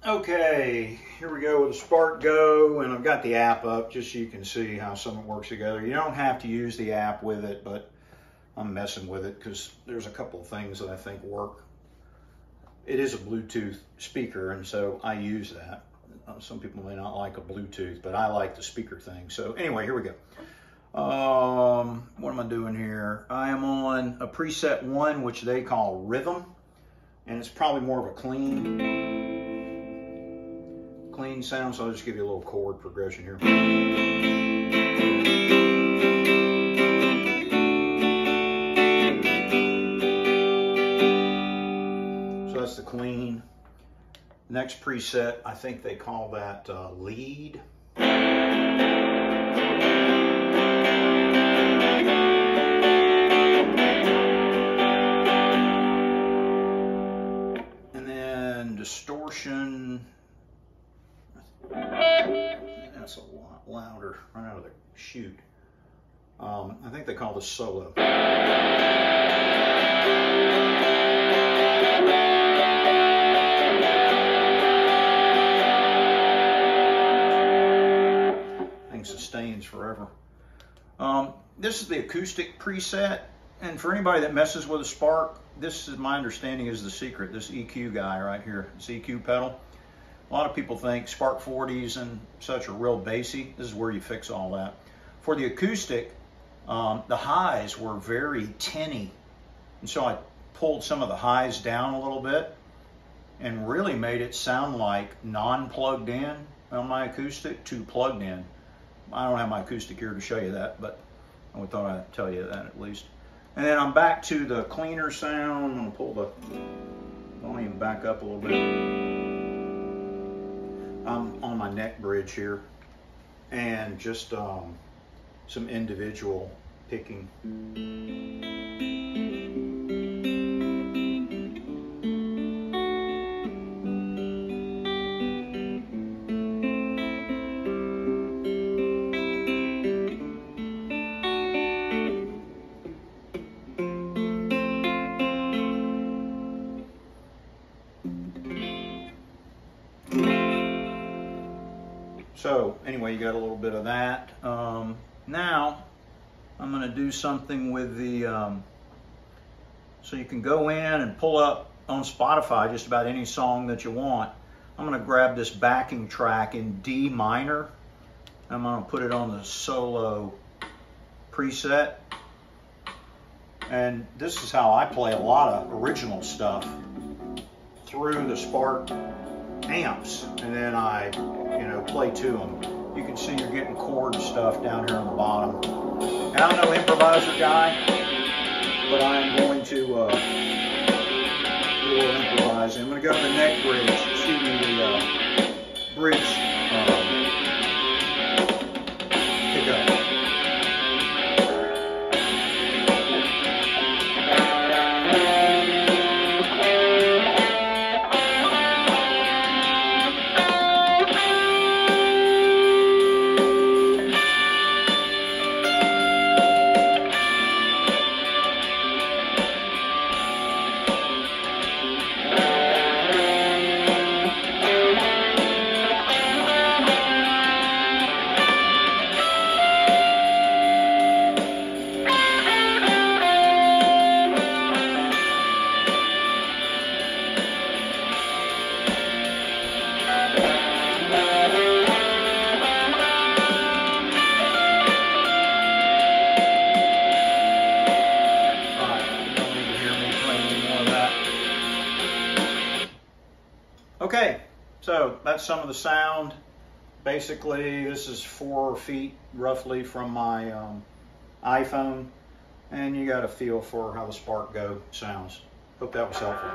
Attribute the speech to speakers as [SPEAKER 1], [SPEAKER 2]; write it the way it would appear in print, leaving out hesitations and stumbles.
[SPEAKER 1] Okay, here we go with the Spark Go, and I've got the app up just so you can see how some of it works together. You don't have to use the app with it, but I'm messing with it because there's a couple of things that I think work. It is a Bluetooth speaker, and so I use that. Some people may not like a Bluetooth, but I like the speaker thing. So anyway, here we go. What am I doing here? I am on a preset 1, which they call Rhythm, and it's probably more of a clean sound, so I'll just give you a little chord progression here. So that's the clean. Next preset, I think they call that lead. And then distortion. That's a lot louder right out of the chute. I think they call this solo. Thing sustains forever. This is the acoustic preset, and for anybody that messes with a Spark, this is my understanding is the secret. This EQ guy right here, this EQ pedal. A lot of people think Spark 40s and such are real bassy. This is where you fix all that. For the acoustic, the highs were very tinny. And so I pulled some of the highs down a little bit and really made it sound like non-plugged in on my acoustic to plugged in. I don't have my acoustic here to show you that, but I thought I'd tell you that at least. And then I'm back to the cleaner sound. I'm gonna pull the volume back up a little bit. I'm on my neck bridge here, and just some individual picking. So anyway, you got a little bit of that. Now I'm going to do something with the, so you can go in and pull up on Spotify just about any song that you want. I'm going to grab this backing track in D minor. I'm going to put it on the solo preset. And this is how I play a lot of original stuff through the Spark amps, and then I play to them. You can see you're getting chord stuff down here on the bottom. And I'm no improviser guy, but I'm going to do a little improvising. I'm going to go to the neck bridge, excuse me, the bridge pickup. Okay, so that's some of the sound. Basically, this is 4 feet roughly from my iPhone, and you got a feel for how the Spark Go sounds. Hope that was helpful.